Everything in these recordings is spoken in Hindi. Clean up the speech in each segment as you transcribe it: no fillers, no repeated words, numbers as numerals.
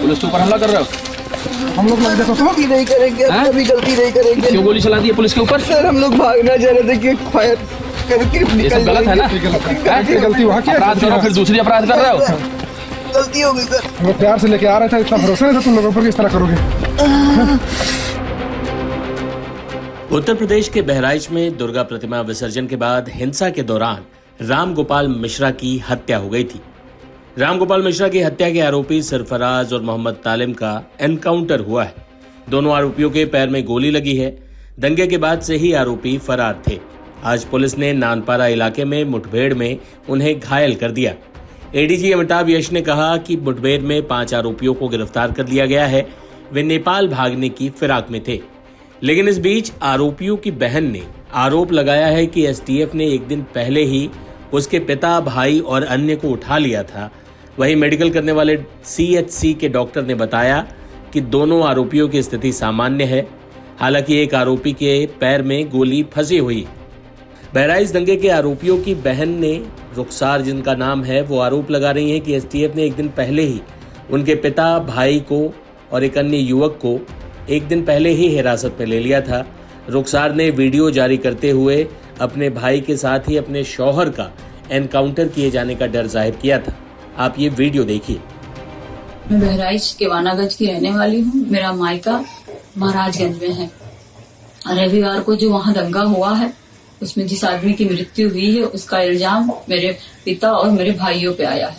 पुलिस के ऊपर हमला कर रहे हो? हम लोग गलती नहीं करेंगे, कभी गलती नहीं करेंगे। क्यों गोली चला दी है पुलिस के ऊपर? सर हम लोग भागना चाह रहे थे कि फायर करके ये सब गलत है ना? गलती वहाँ की अपराध करो फिर दूसरी अपराध कर रहे हो? गलती हो गई सर। वो प्यार से लेके आ रहे थे, इतना भरोसा नहीं था तुम लोगों पर कि इस तरह करोगे। उत्तर प्रदेश के बहराइच में दुर्गा प्रतिमा विसर्जन के बाद हिंसा के दौरान रामगोपाल मिश्रा की हत्या हो गई थी। रामगोपाल मिश्रा की हत्या के आरोपी सरफराज और मोहम्मद तालिम का एनकाउंटर हुआ है। दोनों आरोपियों के पैर में गोली लगी है। दंगे के बाद से ही आरोपी फरार थे। आज पुलिस ने नानपारा इलाके में मुठभेड़ में उन्हें घायल कर दिया। एडीजी अमिताभ यश ने कहा कि मुठभेड़ में 5 आरोपियों को गिरफ्तार कर लिया गया है। वे नेपाल भागने की फिराक में थे, लेकिन इस बीच आरोपियों की बहन ने आरोप लगाया है कि एसटीएफ ने एक दिन पहले ही उसके पिता, भाई और अन्य को उठा लिया था। वहीं मेडिकल करने वाले सीएचसी के डॉक्टर ने बताया कि दोनों आरोपियों की स्थिति सामान्य है। हालांकि एक आरोपी के पैर में गोली फंसी हुई। बहराइच दंगे के आरोपियों की बहन ने, रुखसार जिनका नाम है, वो आरोप लगा रही हैं कि एसटीएफ ने एक दिन पहले ही उनके पिता, भाई को और एक अन्य युवक को एक दिन पहले ही हिरासत में ले लिया था। रुखसार ने वीडियो जारी करते हुए अपने भाई के साथ ही अपने शौहर का एनकाउंटर किए जाने का डर जाहिर किया था। आप ये वीडियो देखिए। मैं बहराइच के वानागंज की रहने वाली हूँ। मेरा मायका महाराजगंज में है। रविवार को जो वहाँ दंगा हुआ है उसमें जिस आदमी की मृत्यु हुई है उसका इल्जाम मेरे पिता और मेरे भाइयों पे आया है।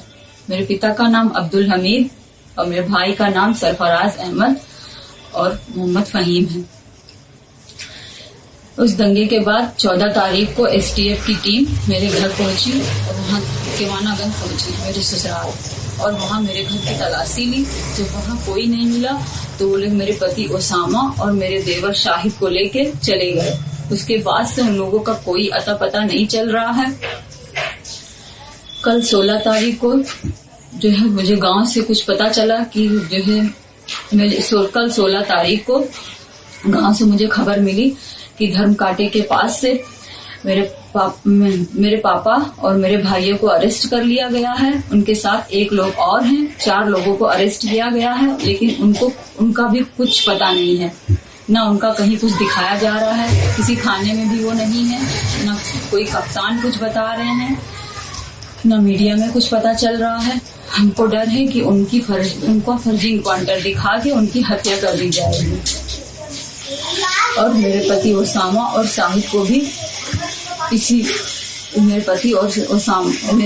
मेरे पिता का नाम अब्दुल हमीद और मेरे भाई का नाम सरफराज अहमद और मोहम्मद फहीम है। उस दंगे के बाद 14 तारीख को एसटीएफ की टीम मेरे घर पहुंची और वहाँ केवानागंज पहुंची, मेरे ससुराल, और वहाँ मेरे घर की तलाशी ली। जब वहाँ कोई नहीं मिला तो वो लोग मेरे पति ओसामा और मेरे देवर शाहिद को लेके चले गए। उसके बाद से उन लोगों का कोई अता पता नहीं चल रहा है। कल 16 तारीख को जो है मुझे गांव से कुछ पता चला कि जो है कल 16 तारीख को गांव से मुझे खबर मिली कि धर्म कांटे के पास से मेरे पापा और मेरे भाइयों को अरेस्ट कर लिया गया है। उनके साथ एक लोग और हैं। 4 लोगों को अरेस्ट किया गया है, लेकिन उनका भी कुछ पता नहीं है। ना उनका कहीं कुछ दिखाया जा रहा है, किसी थाने में भी वो नहीं है, ना कोई कप्तान कुछ बता रहे हैं, ना मीडिया में कुछ पता चल रहा है। हमको डर है कि उनको फर्जी इनकाउंटर दिखा के उनकी हत्या कर दी जाएगी और मेरे पति ओसामा और शाहिद को भी मेरे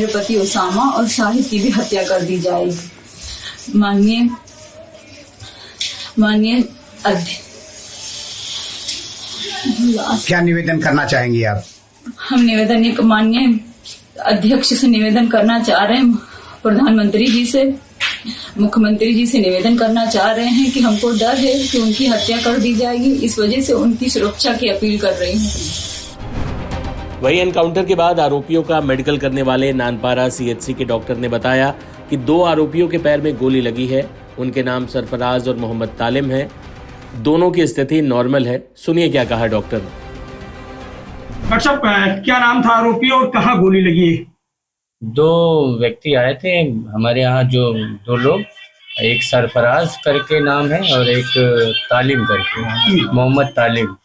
पति ओसामा और शाहिद की भी हत्या कर दी जाएगी। माननीय अध्यक्ष, क्या निवेदन करना चाहेंगी आप? हम माननीय अध्यक्ष से निवेदन करना चाह रहे हैं, प्रधानमंत्री जी से, मुख्यमंत्री जी से निवेदन करना चाह रहे हैं कि हमको डर है कि उनकी हत्या कर दी जाएगी। इस वजह से उनकी सुरक्षा की अपील कर रही हूँ। वही एनकाउंटर के बाद आरोपियों का मेडिकल करने वाले नानपारा सीएचसी के डॉक्टर ने बताया कि 2 आरोपियों के पैर में गोली लगी है। उनके नाम सरफराज और मोहम्मद तालिम है। दोनों की स्थिति नॉर्मल है। सुनिए क्या कहा डॉक्टर ने। डॉक्टर साहब, क्या नाम था आरोपी और कहाँ गोली लगी है? 2 व्यक्ति आए थे हमारे यहाँ, जो 2 लोग, एक सरफराज करके नाम है और एक तालिम करके, मोहम्मद तालिम।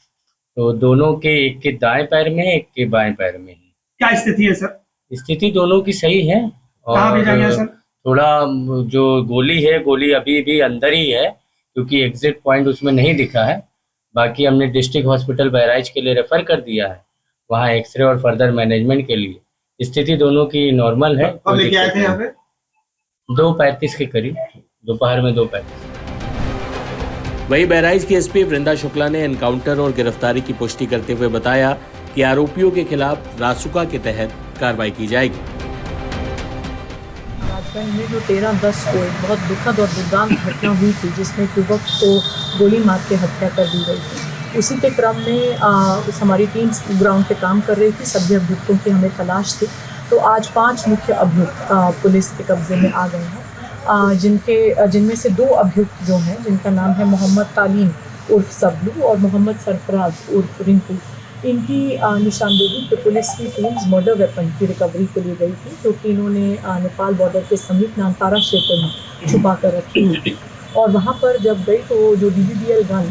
तो दोनों के, एक के दाएं पैर में है, एक के बाएं पैर में है। क्या स्थिति है सर? स्थिति दोनों की सही है। कहाँ भेजा गया सर? थोड़ा जो गोली है, गोली अभी भी अंदर ही है क्योंकि एग्जिट पॉइंट उसमें नहीं दिखा है। बाकी हमने डिस्ट्रिक्ट हॉस्पिटल बहराइच के लिए रेफर कर दिया है, वहाँ एक्सरे और फर्दर मैनेजमेंट के लिए। स्थिति दोनों की नॉर्मल है। कब लेके आए थे यहाँ पे? 2:35 के करीब, दोपहर में 2:35। वहीं बहराइच की एसपी वृंदा शुक्ला ने एनकाउंटर और गिरफ्तारी की पुष्टि करते हुए बताया कि आरोपियों के खिलाफ रासुका के तहत कार्रवाई की जाएगी। राजगंज में जो 13/10 को एक बहुत दुखद और दुर्दांत घटना हुई थी, जिसमें युवक को गोली मार के हत्या कर दी गई थी, उसी के क्रम में हमारी टीम ग्राउंड पे काम कर रही थी। सभी अभियुक्तों की हमें तलाश थी, तो आज 5 मुख्य अभियुक्त पुलिस के कब्जे में आ गए हैं, जिनमें से 2 अभियुक्त जो हैं, जिनका नाम है मोहम्मद तालीम उर्फ सबलू और मोहम्मद सरफराज उर्फ रिंकू। इनकी निशानदेही पे पुलिस की टीम मर्डर वेपन की रिकवरी के लिए गई थी, जो कि इन्होंने नेपाल बॉर्डर के समीप नानपारा क्षेत्र में छुपा कर रखी थी। और वहाँ पर जब गई तो जो DBBL गन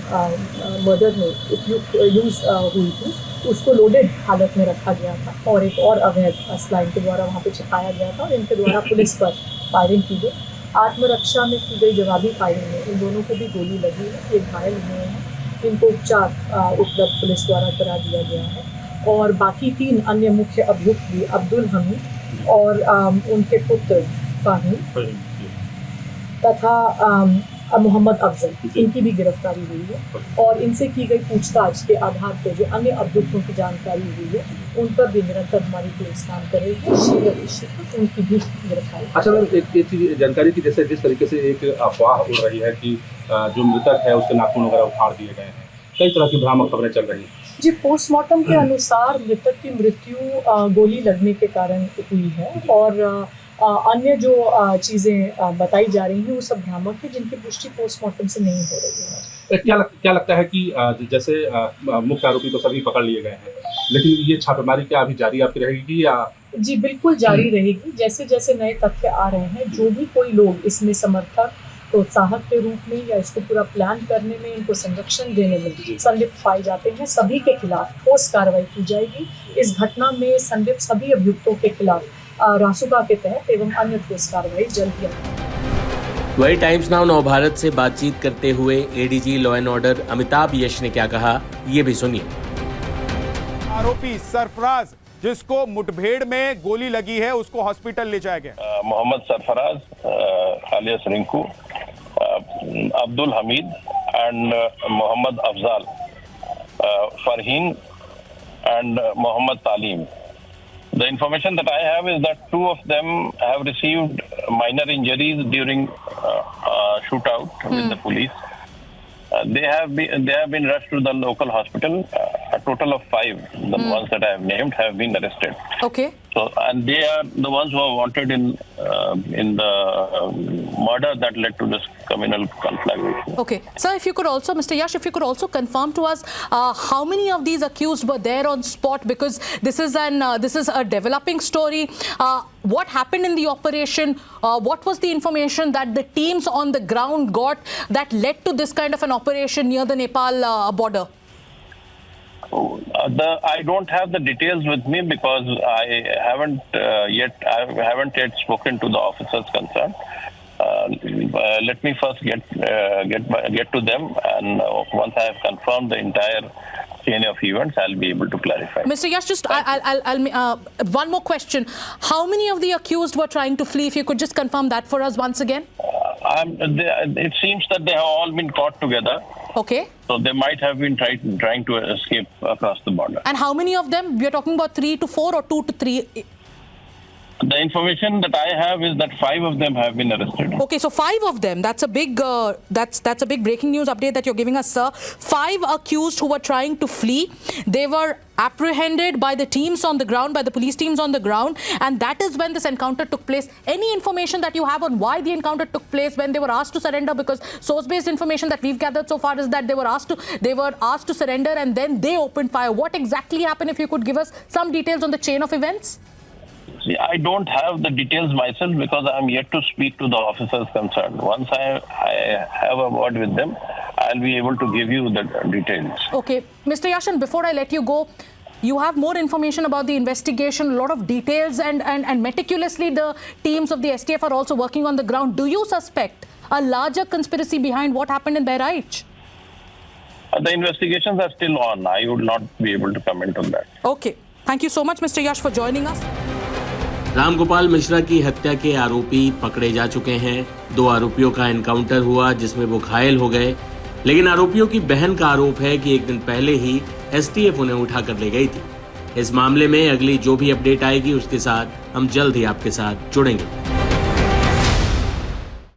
मर्डर में उपयुक्त यूज़ हुई थी उसको लोडेड हालत में रखा गया था और एक और अवैध असला इनके द्वारा वहाँ पे छिपाया गया था और इनके द्वारा पुलिस पर फायरिंग की गई। आत्मरक्षा में की गई जवाबी फायरिंग में इन दोनों को भी गोली लगी है, ये घायल हुए हैं, इनको उपचार उपलब्ध पुलिस द्वारा करा दिया गया है। और बाकी 3 अन्य मुख्य अभियुक्त भी अब्दुल हमीद और उनके पुत्र फाहिम तथा मोहम्मद अफजल, इनकी भी गिरफ्तारी हुई है और इनसे की गई पूछताछ के आधार पर जो अन्य अभियुक्तों की जानकारी हुई है उन पर भी निरंतर हमारी टीम काम कर रही है। शीघ्र उनकी भी गिरफ्तारी। अच्छा मैम, एक चीज जानकारी की, जैसे जिस तरीके से एक अफवाह उड़ रही है कि जो मृतक है उसके नाखून वगैरह उखाड़ दिए गए हैं, कई तरह की भ्रामक खबरें चल रही हैं। जी, पोस्टमार्टम के अनुसार मृतक की मृत्यु गोली लगने के कारण हुई है और अन्य जो चीज़ें बताई जा रही हैं वो सब भ्रामक है जिनकी पुष्टि पोस्टमार्टम से नहीं हो रही है। क्या लगता है कि जैसे मुख्य आरोपी तो सभी पकड़ लिए गए हैं, लेकिन ये छापेमारी क्या अभी जारी आपकी रहेगी या? जी बिल्कुल जारी रहेगी। जैसे जैसे नए तथ्य आ रहे हैं, जो भी कोई लोग इसमें समर्थक प्रोत्साहक के रूप में या इसको पूरा प्लान करने में, इनको संरक्षण देने में संलिप्त पाए जाते हैं, सभी के खिलाफ ठोस कार्रवाई की जाएगी। इस घटना में संलिप्त सभी अभियुक्तों के खिलाफ रासुका के तहत एवं अन्य ठोस कार्रवाई जल्द की जाएगी। वही टाइम्स नाउ नवभारत से बातचीत करते हुए ADG law and order Amitabh Yash ने क्या कहा, ये भी सुनिए। आरोपी सरफराज जिसको मुठभेड़ में गोली लगी है उसको हॉस्पिटल ले जाया गया। Mohammed Sarfaraz alias Rinku, Abdul Hameed and Mohammed Afzal, Farheen and Mohammed Talim. The information that I have is that 2 of them have received minor injuries during shootout with the police. They have been rushed to the local hospital. A total of 5, the ones that I have named, have been arrested. Okay. So, and they are the ones who are wanted in the murder that led to this communal conflagration. Okay, sir, if you could also, Mr. Yash, if you could also confirm to us how many of these accused were there on spot, because this is a developing story. What happened in the operation? What was the information that the teams on the ground got that led to this kind of an operation near the Nepal border? I don't have the details with me because I haven't yet spoken to the officers concerned. Let me first get to them, and once I have confirmed the entire chain of events, I'll be able to clarify. Mr. Yash, just I'll one more question. How many of the accused were trying to flee? If you could just confirm that for us once again. It seems that they have all been caught together. Okay. So they might have been trying to escape across the border. And how many of them? We are talking about 3 to 4 or 2 to 3? The information that I have is that 5 of them have been arrested. Okay, so 5 of them. That's a big that's a big breaking news update that you're giving us, sir. 5 accused who were trying to flee. They were apprehended by the teams on the ground, by the police teams on the ground, and that is when this encounter took place. Any information that you have on why the encounter took place, when they were asked to surrender? Because source-based information that we've gathered so far is that they were asked to surrender and then they opened fire. What exactly happened? If you could give us some details on the chain of events. See, I don't have the details myself because I am yet to speak to the officers concerned. Once I have a word with them, I'll be able to give you the details. Okay. Mr. Yashan, before I let you go, you have more information about the investigation, a lot of details, and meticulously the teams of the STF are also working on the ground. Do you suspect a larger conspiracy behind what happened in Bahraich? The investigations are still on. I would not be able to comment on that. Okay. Thank you so much, Mr. Yash, for joining us. Ramgopal Mishra की हत्या के आरोपी पकड़े जा चुके हैं। 2 आरोपियों का एनकाउंटर हुआ जिसमें वो घायल हो गए, लेकिन आरोपियों की बहन का आरोप है कि एक दिन पहले ही STF उन्हें उठाकर ले गई थी। इस मामले में अगली जो भी अपडेट आएगी उसके साथ हम जल्द ही आपके साथ जुड़ेंगे।